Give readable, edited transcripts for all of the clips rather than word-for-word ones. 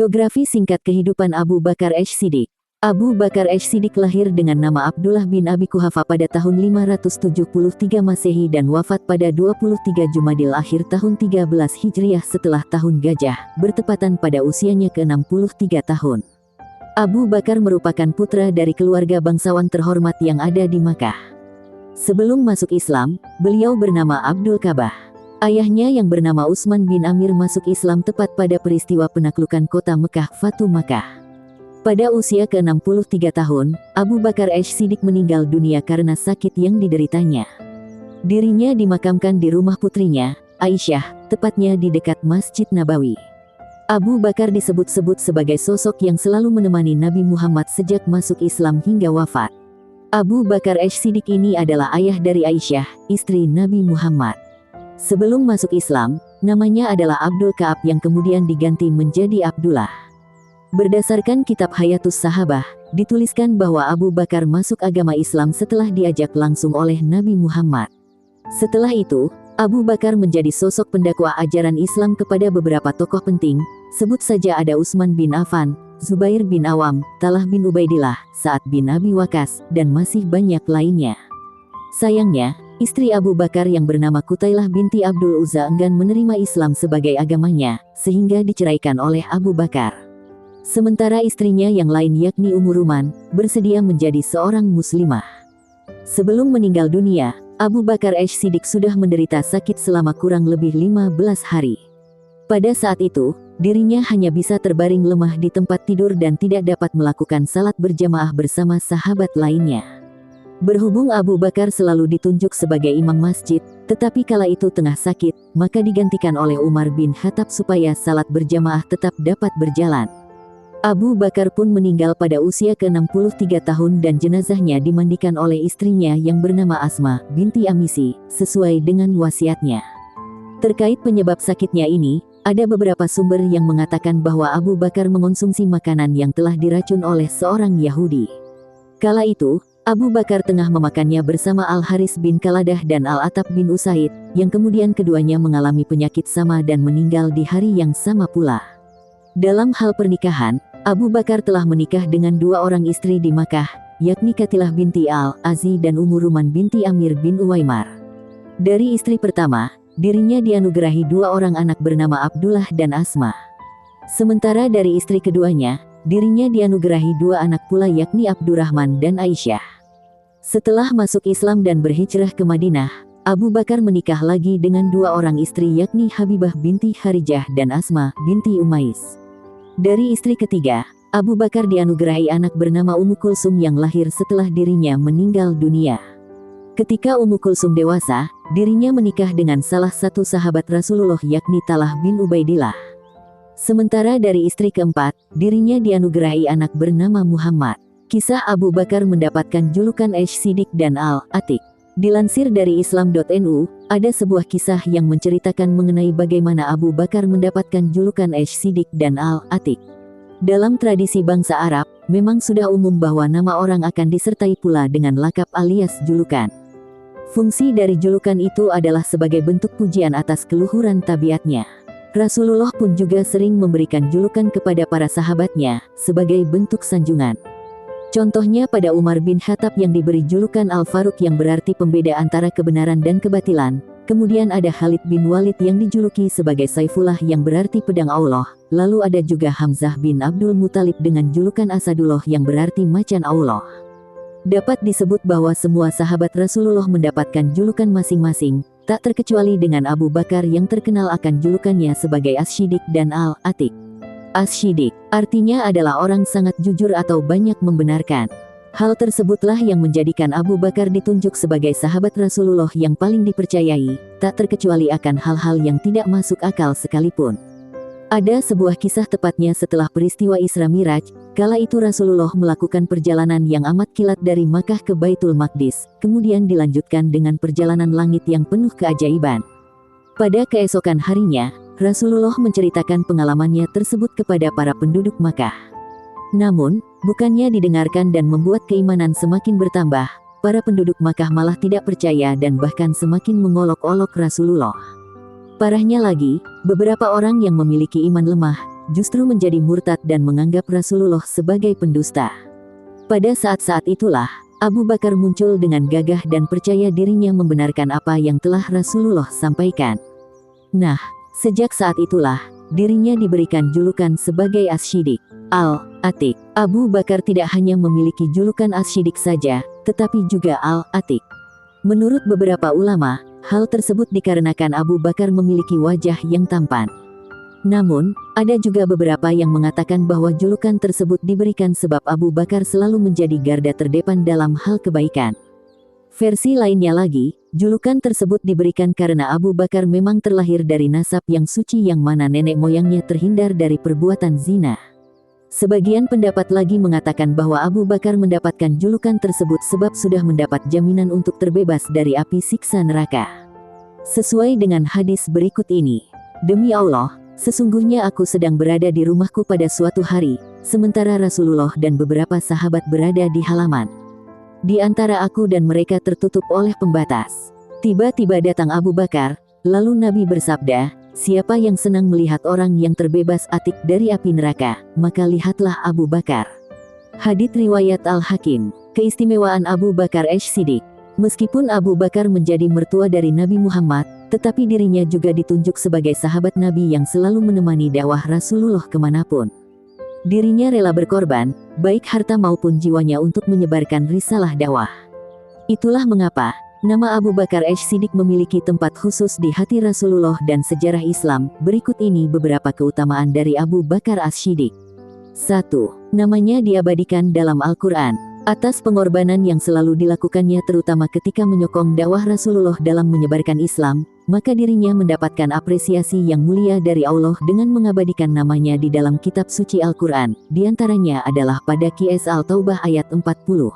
Biografi singkat kehidupan Abu Bakar Ash-Shiddiq. Abu Bakar Ash-Shiddiq lahir dengan nama Abdullah bin Abi Quhafa pada tahun 573 Masehi dan wafat pada 23 Jumadil akhir tahun 13 Hijriah setelah tahun gajah, bertepatan pada usianya ke-63 tahun. Abu Bakar merupakan putra dari keluarga bangsawan terhormat yang ada di Makkah. Sebelum masuk Islam, beliau bernama Abdul Kabah. Ayahnya yang bernama Utsman bin Amir masuk Islam tepat pada peristiwa penaklukan kota Mekah Fatu Makkah. Pada usia ke-63 tahun, Abu Bakar Ash-Shiddiq meninggal dunia karena sakit yang dideritanya. Dirinya dimakamkan di rumah putrinya, Aisyah, tepatnya di dekat Masjid Nabawi. Abu Bakar disebut-sebut sebagai sosok yang selalu menemani Nabi Muhammad sejak masuk Islam hingga wafat. Abu Bakar Ash-Shiddiq ini adalah ayah dari Aisyah, istri Nabi Muhammad. Sebelum masuk Islam, namanya adalah Abdul Ka'ab yang kemudian diganti menjadi Abdullah. Berdasarkan kitab Hayatus Sahabah, dituliskan bahwa Abu Bakar masuk agama Islam setelah diajak langsung oleh Nabi Muhammad. Setelah itu, Abu Bakar menjadi sosok pendakwah ajaran Islam kepada beberapa tokoh penting, sebut saja ada Utsman bin Affan, Zubair bin Awam, Talha bin Ubaidillah, Sa'ad bin Abi Waqqas, dan masih banyak lainnya. Sayangnya, istri Abu Bakar yang bernama Qutailah binti Abdul Uzza enggan menerima Islam sebagai agamanya, sehingga diceraikan oleh Abu Bakar. Sementara istrinya yang lain yakni Ummu Ruman, bersedia menjadi seorang muslimah. Sebelum meninggal dunia, Abu Bakar Ash-Shiddiq sudah menderita sakit selama kurang lebih 15 hari. Pada saat itu, dirinya hanya bisa terbaring lemah di tempat tidur dan tidak dapat melakukan salat berjamaah bersama sahabat lainnya. Berhubung Abu Bakar selalu ditunjuk sebagai imam masjid, tetapi kala itu tengah sakit, maka digantikan oleh Umar bin Khattab supaya salat berjamaah tetap dapat berjalan. Abu Bakar pun meninggal pada usia ke-63 tahun dan jenazahnya dimandikan oleh istrinya yang bernama Asma binti Amisi, sesuai dengan wasiatnya. Terkait penyebab sakitnya ini, ada beberapa sumber yang mengatakan bahwa Abu Bakar mengonsumsi makanan yang telah diracun oleh seorang Yahudi. Kala itu, Abu Bakar tengah memakannya bersama Al-Haris bin Kaladah dan Al-Atab bin Usaid, yang kemudian keduanya mengalami penyakit sama dan meninggal di hari yang sama pula. Dalam hal pernikahan, Abu Bakar telah menikah dengan dua orang istri di Makkah, yakni Qatilah binti Al-Azi dan Ummu Ruman binti Amir bin Uwaimar. Dari istri pertama, dirinya dianugerahi dua orang anak bernama Abdullah dan Asma. Sementara dari istri keduanya, dirinya dianugerahi dua anak pula yakni Abdurrahman dan Aisyah. Setelah masuk Islam dan berhijrah ke Madinah, Abu Bakar menikah lagi dengan dua orang istri yakni Habibah binti Harijah dan Asma binti Umais. Dari istri ketiga, Abu Bakar dianugerahi anak bernama Ummu Kulsum yang lahir setelah dirinya meninggal dunia. Ketika Ummu Kulsum dewasa, dirinya menikah dengan salah satu sahabat Rasulullah yakni Talha bin Ubaidillah. Sementara dari istri keempat, dirinya dianugerahi anak bernama Muhammad. Kisah Abu Bakar mendapatkan julukan Ash-Shiddiq dan Al-Atiq. Dilansir dari Islam.nu, ada sebuah kisah yang menceritakan mengenai bagaimana Abu Bakar mendapatkan julukan Ash-Shiddiq dan Al-Atiq. Dalam tradisi bangsa Arab, memang sudah umum bahwa nama orang akan disertai pula dengan lakap alias julukan. Fungsi dari julukan itu adalah sebagai bentuk pujian atas keluhuran tabiatnya. Rasulullah pun juga sering memberikan julukan kepada para sahabatnya, sebagai bentuk sanjungan. Contohnya pada Umar bin Khattab yang diberi julukan Al-Faruq yang berarti pembeda antara kebenaran dan kebatilan. Kemudian ada Khalid bin Walid yang dijuluki sebagai Saifullah yang berarti pedang Allah. Lalu ada juga Hamzah bin Abdul Muthalib dengan julukan Asadullah yang berarti macan Allah. Dapat disebut bahwa semua sahabat Rasulullah mendapatkan julukan masing-masing, tak terkecuali dengan Abu Bakar yang terkenal akan julukannya sebagai Ash-Shiddiq dan Al-Atiq. Ash-Shiddiq artinya adalah orang sangat jujur atau banyak membenarkan. Hal tersebutlah yang menjadikan Abu Bakar ditunjuk sebagai sahabat Rasulullah yang paling dipercayai, tak terkecuali akan hal-hal yang tidak masuk akal sekalipun. Ada sebuah kisah tepatnya setelah peristiwa Isra Miraj, kala itu Rasulullah melakukan perjalanan yang amat kilat dari Makkah ke Baitul Maqdis, kemudian dilanjutkan dengan perjalanan langit yang penuh keajaiban. Pada keesokan harinya, Rasulullah menceritakan pengalamannya tersebut kepada para penduduk Makkah. Namun, bukannya didengarkan dan membuat keimanan semakin bertambah, para penduduk Makkah malah tidak percaya dan bahkan semakin mengolok-olok Rasulullah. Parahnya lagi, beberapa orang yang memiliki iman lemah, justru menjadi murtad dan menganggap Rasulullah sebagai pendusta. Pada saat-saat itulah, Abu Bakar muncul dengan gagah dan percaya dirinya membenarkan apa yang telah Rasulullah sampaikan. Nah, sejak saat itulah, dirinya diberikan julukan sebagai As-Shiddiq, Al-Atiq. Abu Bakar tidak hanya memiliki julukan As-Shiddiq saja, tetapi juga Al-Atiq. Menurut beberapa ulama, hal tersebut dikarenakan Abu Bakar memiliki wajah yang tampan. Namun, ada juga beberapa yang mengatakan bahwa julukan tersebut diberikan sebab Abu Bakar selalu menjadi garda terdepan dalam hal kebaikan. Versi lainnya lagi, julukan tersebut diberikan karena Abu Bakar memang terlahir dari nasab yang suci yang mana nenek moyangnya terhindar dari perbuatan zina. Sebagian pendapat lagi mengatakan bahwa Abu Bakar mendapatkan julukan tersebut sebab sudah mendapat jaminan untuk terbebas dari api siksa neraka. Sesuai dengan hadis berikut ini, "Demi Allah, sesungguhnya aku sedang berada di rumahku pada suatu hari, sementara Rasulullah dan beberapa sahabat berada di halaman. Di antara aku dan mereka tertutup oleh pembatas. Tiba-tiba datang Abu Bakar, lalu Nabi bersabda, 'Siapa yang senang melihat orang yang terbebas atik dari api neraka, maka lihatlah Abu Bakar.'" Hadits riwayat Al-Hakim. Keistimewaan Abu Bakar Ash-Shiddiq. Meskipun Abu Bakar menjadi mertua dari Nabi Muhammad, tetapi dirinya juga ditunjuk sebagai sahabat Nabi yang selalu menemani dakwah Rasulullah kemanapun. Dirinya rela berkorban, baik harta maupun jiwanya untuk menyebarkan risalah dakwah. Itulah mengapa nama Abu Bakar Ash-Shiddiq memiliki tempat khusus di hati Rasulullah dan sejarah Islam. Berikut ini beberapa keutamaan dari Abu Bakar Ash-Shiddiq. 1. Namanya diabadikan dalam Al-Quran. Atas pengorbanan yang selalu dilakukannya terutama ketika menyokong dakwah Rasulullah dalam menyebarkan Islam, maka dirinya mendapatkan apresiasi yang mulia dari Allah dengan mengabadikan namanya di dalam kitab suci Al-Quran. Di antaranya adalah pada Qiyas Al-Taubah ayat 40.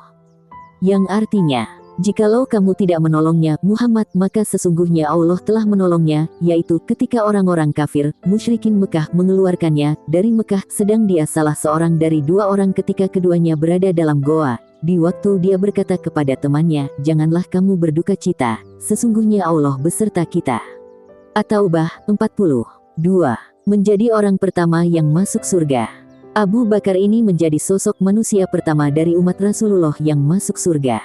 Yang artinya, "Jikalau kamu tidak menolongnya, Muhammad, maka sesungguhnya Allah telah menolongnya," yaitu ketika orang-orang kafir, musyrikin Mekah mengeluarkannya dari Mekah, sedang dia salah seorang dari dua orang ketika keduanya berada dalam goa. Di waktu dia berkata kepada temannya, "Janganlah kamu berduka cita, sesungguhnya Allah beserta kita." At-Taubah 40. 2. Menjadi orang pertama yang masuk surga. Abu Bakar ini menjadi sosok manusia pertama dari umat Rasulullah yang masuk surga.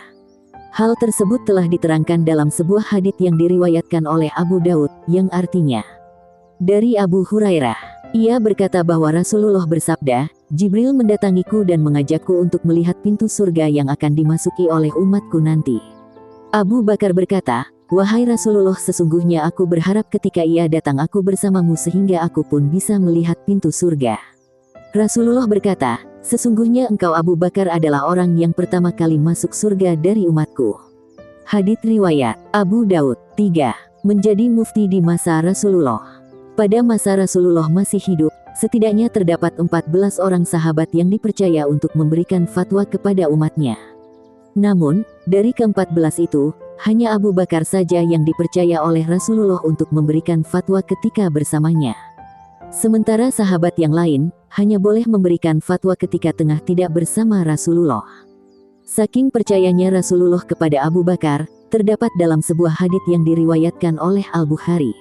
Hal tersebut telah diterangkan dalam sebuah hadits yang diriwayatkan oleh Abu Daud, yang artinya, dari Abu Hurairah, ia berkata bahwa Rasulullah bersabda, "Jibril mendatangiku dan mengajakku untuk melihat pintu surga yang akan dimasuki oleh umatku nanti." Abu Bakar berkata, "Wahai Rasulullah, sesungguhnya aku berharap ketika ia datang aku bersamamu sehingga aku pun bisa melihat pintu surga." Rasulullah berkata, "Sesungguhnya engkau Abu Bakar adalah orang yang pertama kali masuk surga dari umatku." Hadits riwayat Abu Daud. 3. Menjadi mufti di masa Rasulullah. Pada masa Rasulullah masih hidup, setidaknya terdapat 14 orang sahabat yang dipercaya untuk memberikan fatwa kepada umatnya. Namun, dari ke-14 itu, hanya Abu Bakar saja yang dipercaya oleh Rasulullah untuk memberikan fatwa ketika bersamanya. Sementara sahabat yang lain, hanya boleh memberikan fatwa ketika tengah tidak bersama Rasulullah. Saking percayanya Rasulullah kepada Abu Bakar, terdapat dalam sebuah hadits yang diriwayatkan oleh Al-Bukhari.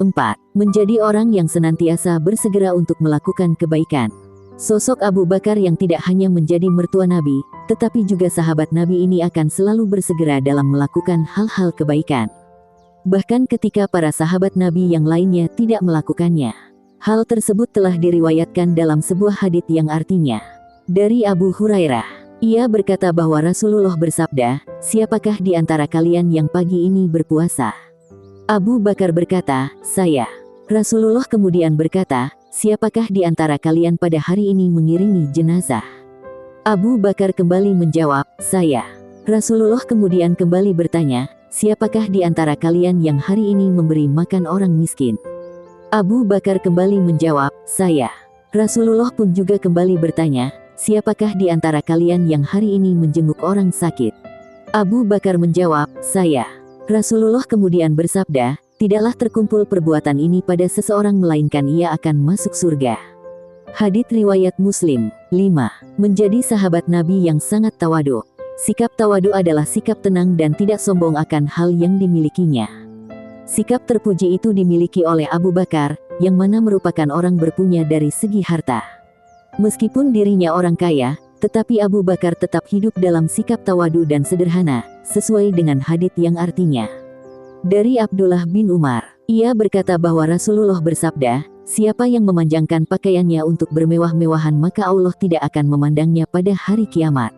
4. Menjadi orang yang senantiasa bersegera untuk melakukan kebaikan. Sosok Abu Bakar yang tidak hanya menjadi mertua Nabi, tetapi juga sahabat Nabi ini akan selalu bersegera dalam melakukan hal-hal kebaikan. Bahkan ketika para sahabat Nabi yang lainnya tidak melakukannya. Hal tersebut telah diriwayatkan dalam sebuah hadits yang artinya, dari Abu Hurairah, ia berkata bahwa Rasulullah bersabda, "Siapakah di antara kalian yang pagi ini berpuasa?" Abu Bakar berkata, "Saya." Rasulullah kemudian berkata, "Siapakah di antara kalian pada hari ini mengiringi jenazah?" Abu Bakar kembali menjawab, "Saya." Rasulullah kemudian kembali bertanya, "Siapakah di antara kalian yang hari ini memberi makan orang miskin?" Abu Bakar kembali menjawab, "Saya." Rasulullah pun juga kembali bertanya, "Siapakah di antara kalian yang hari ini menjenguk orang sakit?" Abu Bakar menjawab, "Saya." Rasulullah kemudian bersabda, "Tidaklah terkumpul perbuatan ini pada seseorang melainkan ia akan masuk surga." Hadits riwayat Muslim. 5. Menjadi sahabat Nabi yang sangat tawadu. Sikap tawadu adalah sikap tenang dan tidak sombong akan hal yang dimilikinya. Sikap terpuji itu dimiliki oleh Abu Bakar, yang mana merupakan orang berpunya dari segi harta. Meskipun dirinya orang kaya, tetapi Abu Bakar tetap hidup dalam sikap tawadu dan sederhana, sesuai dengan hadits yang artinya. Dari Abdullah bin Umar, ia berkata bahwa Rasulullah bersabda, siapa yang memanjangkan pakaiannya untuk bermewah-mewahan maka Allah tidak akan memandangnya pada hari kiamat.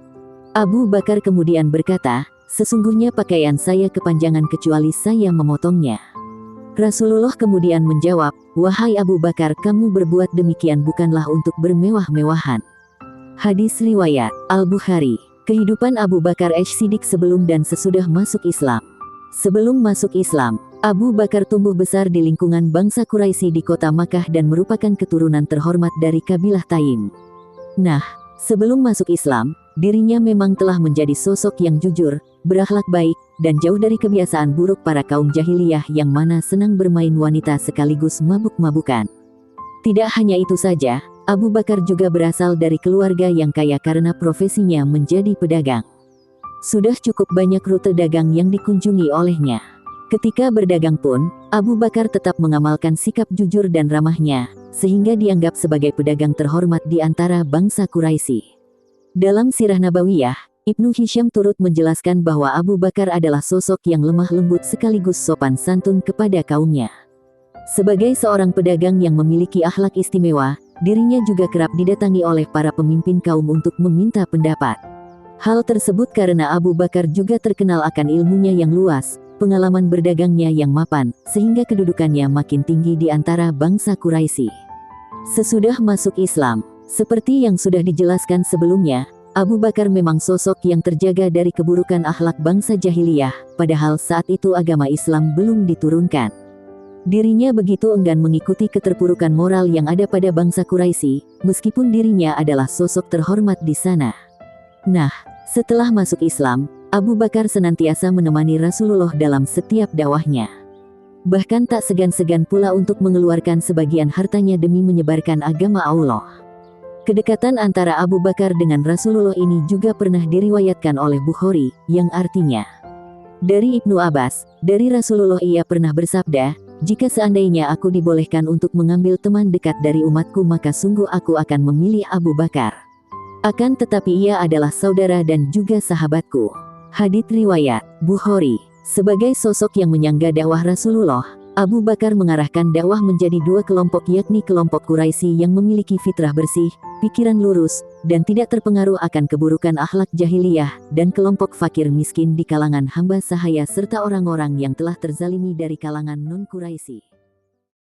Abu Bakar kemudian berkata, sesungguhnya pakaian saya kepanjangan kecuali saya memotongnya. Rasulullah kemudian menjawab, wahai Abu Bakar, kamu berbuat demikian bukanlah untuk bermewah-mewahan. Hadis riwayat Al-Bukhari. Kehidupan Abu Bakar Asy-Siddiq sebelum dan sesudah masuk Islam. Sebelum masuk Islam, Abu Bakar tumbuh besar di lingkungan bangsa Quraisy di kota Makkah dan merupakan keturunan terhormat dari kabilah Taim. Nah, sebelum masuk Islam, dirinya memang telah menjadi sosok yang jujur, berakhlak baik, dan jauh dari kebiasaan buruk para kaum jahiliyah yang mana senang bermain wanita sekaligus mabuk-mabukan. Tidak hanya itu saja, Abu Bakar juga berasal dari keluarga yang kaya karena profesinya menjadi pedagang. Sudah cukup banyak rute dagang yang dikunjungi olehnya. Ketika berdagang pun, Abu Bakar tetap mengamalkan sikap jujur dan ramahnya, sehingga dianggap sebagai pedagang terhormat di antara bangsa Quraisy. Dalam Sirah Nabawiyah, Ibnu Hisham turut menjelaskan bahwa Abu Bakar adalah sosok yang lemah lembut sekaligus sopan santun kepada kaumnya. Sebagai seorang pedagang yang memiliki akhlak istimewa, dirinya juga kerap didatangi oleh para pemimpin kaum untuk meminta pendapat. Hal tersebut karena Abu Bakar juga terkenal akan ilmunya yang luas, pengalaman berdagangnya yang mapan, sehingga kedudukannya makin tinggi di antara bangsa Quraisy. Sesudah masuk Islam, seperti yang sudah dijelaskan sebelumnya, Abu Bakar memang sosok yang terjaga dari keburukan akhlak bangsa jahiliyah, padahal saat itu agama Islam belum diturunkan. Dirinya begitu enggan mengikuti keterpurukan moral yang ada pada bangsa Quraisy, meskipun dirinya adalah sosok terhormat di sana. Nah, setelah masuk Islam, Abu Bakar senantiasa menemani Rasulullah dalam setiap dakwahnya. Bahkan tak segan-segan pula untuk mengeluarkan sebagian hartanya demi menyebarkan agama Allah. Kedekatan antara Abu Bakar dengan Rasulullah ini juga pernah diriwayatkan oleh Bukhari, yang artinya, dari Ibnu Abbas, dari Rasulullah ia pernah bersabda, jika seandainya aku dibolehkan untuk mengambil teman dekat dari umatku maka sungguh aku akan memilih Abu Bakar. Akan tetapi ia adalah saudara dan juga sahabatku. Hadits riwayat Bukhari. Sebagai sosok yang menyangga dakwah Rasulullah, Abu Bakar mengarahkan dakwah menjadi dua kelompok, yakni kelompok Quraisy yang memiliki fitrah bersih, pikiran lurus, dan tidak terpengaruh akan keburukan akhlak jahiliyah, dan kelompok fakir miskin di kalangan hamba sahaya serta orang-orang yang telah terzalimi dari kalangan non-Quraisy.